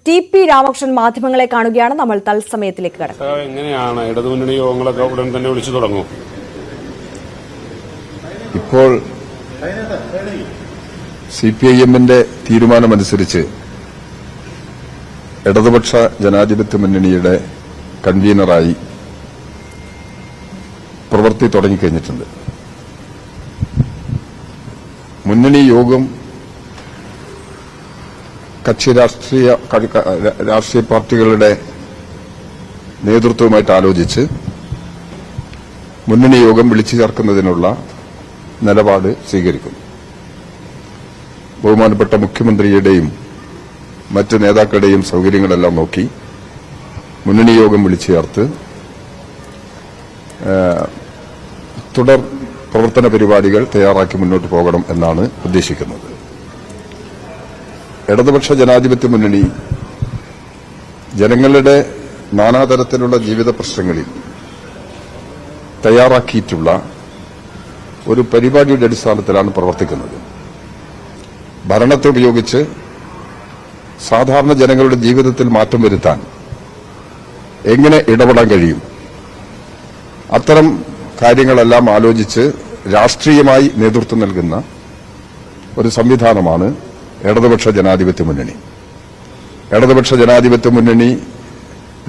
TP. Ramakrishnan മാധ്യമങ്ങളെ കാണുകയാണ്. നമ്മൾ തത്സമയത്തിലേക്ക് കടക്കും. എങ്ങനെയാണ് ഇടതുമുന്നണി യോഗങ്ങളൊക്കെ ഉടൻ തന്നെ വിളിച്ചു തുടങ്ങും? ഇപ്പോൾ സിപിഐഎമ്മിന്റെ തീരുമാനമനുസരിച്ച് ഇടതുപക്ഷ ജനാധിപത്യ മുന്നണിയുടെ കൺവീനറായി പ്രവൃത്തി തുടങ്ങിക്കഴിഞ്ഞിട്ടുണ്ട്. മുന്നണി യോഗം കക്ഷി രാഷ്ട്രീയ പാർട്ടികളുടെ നേതൃത്വവുമായിട്ട് ആലോചിച്ച് മുന്നണി യോഗം വിളിച്ചു ചേർക്കുന്നതിനുള്ള നിലപാട് സ്വീകരിക്കുന്നു. ബഹുമാനപ്പെട്ട മുഖ്യമന്ത്രിയുടെയും മറ്റ് നേതാക്കളുടെയും സൌകര്യങ്ങളെല്ലാം നോക്കി മുന്നണി യോഗം വിളിച്ചു ചേർത്ത് തുടർ പ്രവർത്തന പരിപാടികൾ തയ്യാറാക്കി മുന്നോട്ട് പോകണം എന്നാണ് ഉദ്ദേശിക്കുന്നത്. ഇടതുപക്ഷ ജനാധിപത്യ മുന്നണി ജനങ്ങളുടെ നാനാതരത്തിലുള്ള ജീവിത പ്രശ്നങ്ങളിൽ തയ്യാറാക്കിയിട്ടുള്ള ഒരു പരിപാടിയുടെ അടിസ്ഥാനത്തിലാണ് പ്രവർത്തിക്കുന്നത്. ഭരണത്തെ ഉപയോഗിച്ച് സാധാരണ ജനങ്ങളുടെ ജീവിതത്തിൽ മാറ്റം വരുത്താൻ എങ്ങനെ ഇടപെടാൻ കഴിയും, അത്തരം കാര്യങ്ങളെല്ലാം ആലോചിച്ച് രാഷ്ട്രീയമായി നേതൃത്വം നൽകുന്ന ഒരു സംവിധാനമാണ് ഇടതുപക്ഷ ജനാധിപത്യ മുന്നണി. ഇടതുപക്ഷ ജനാധിപത്യ മുന്നണി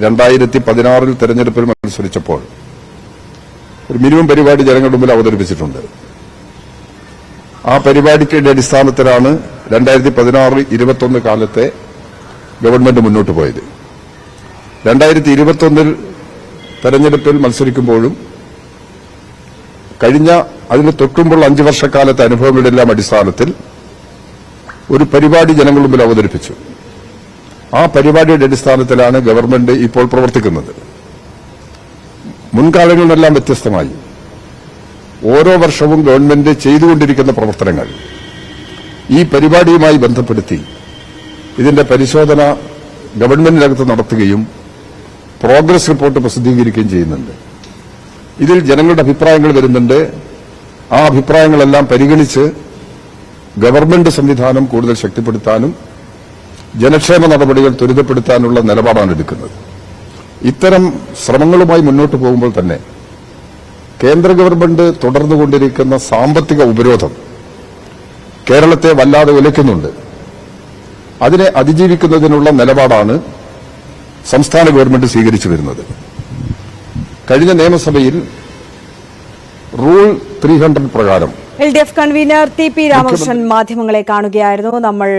2016 തെരഞ്ഞെടുപ്പിൽ മത്സരിച്ചപ്പോൾ ഒരു മിനിമം പരിപാടി ജനങ്ങളുടെ മുമ്പിൽ അവതരിപ്പിച്ചിട്ടുണ്ട്. ആ പരിപാടിയുടെ അടിസ്ഥാനത്തിലാണ് 2016-21 കാലത്തെ ഗവൺമെന്റ് മുന്നോട്ട് പോയത്. 2021 തെരഞ്ഞെടുപ്പിൽ മത്സരിക്കുമ്പോഴും കഴിഞ്ഞ അതിന് തൊട്ടുമ്പോൾ 5 വർഷക്കാലത്തെ അനുഭവങ്ങളുടെ എല്ലാം അടിസ്ഥാനത്തിൽ ഒരു പരിപാടി ജനങ്ങളുടെ മുമ്പിൽ അവതരിപ്പിച്ചു. ആ പരിപാടിയുടെ അടിസ്ഥാനത്തിലാണ് ഗവൺമെന്റ് ഇപ്പോൾ പ്രവർത്തിക്കുന്നത്. മുൻകാലങ്ങളിലെല്ലാം വ്യത്യസ്തമായി ഓരോ വർഷവും ഗവൺമെന്റ് ചെയ്തുകൊണ്ടിരിക്കുന്ന പ്രവർത്തനങ്ങൾ ഈ പരിപാടിയുമായി ബന്ധപ്പെടുത്തി ഇതിന്റെ പരിശോധന ഗവൺമെന്റിനകത്ത് നടത്തുകയും പ്രോഗ്രസ് റിപ്പോർട്ട് പ്രസിദ്ധീകരിക്കുകയും ചെയ്യുന്നുണ്ട്. ഇതിൽ ജനങ്ങളുടെ അഭിപ്രായങ്ങൾ വരുന്നുണ്ട്. ആ അഭിപ്രായങ്ങളെല്ലാം പരിഗണിച്ച് ഗവൺമെന്റ് സംവിധാനം കൂടുതൽ ശക്തിപ്പെടുത്താനും ജനക്ഷേമ നടപടികൾ ത്വരിതപ്പെടുത്താനുള്ള നിലപാടാണ് എടുക്കുന്നത്. ഇത്തരം ശ്രമങ്ങളുമായി മുന്നോട്ട് പോകുമ്പോൾ തന്നെ കേന്ദ്ര ഗവൺമെന്റ് തുടർന്നുകൊണ്ടിരിക്കുന്ന സാമ്പത്തിക ഉപരോധം കേരളത്തെ വല്ലാതെ ഉലയ്ക്കുന്നുണ്ട്. അതിനെ അതിജീവിക്കുന്നതിനുള്ള നിലപാടാണ് സംസ്ഥാന ഗവൺമെന്റ് സ്വീകരിച്ചു വരുന്നത്. കഴിഞ്ഞ നിയമസഭയിൽ റൂൾ 300 പ്രകാരം LDF കൺവീനർ ടി.പി. രാമകൃഷ്ണൻ മാധ്യമങ്ങളെ കാണുകയായിരുന്നു. നമ്മൾ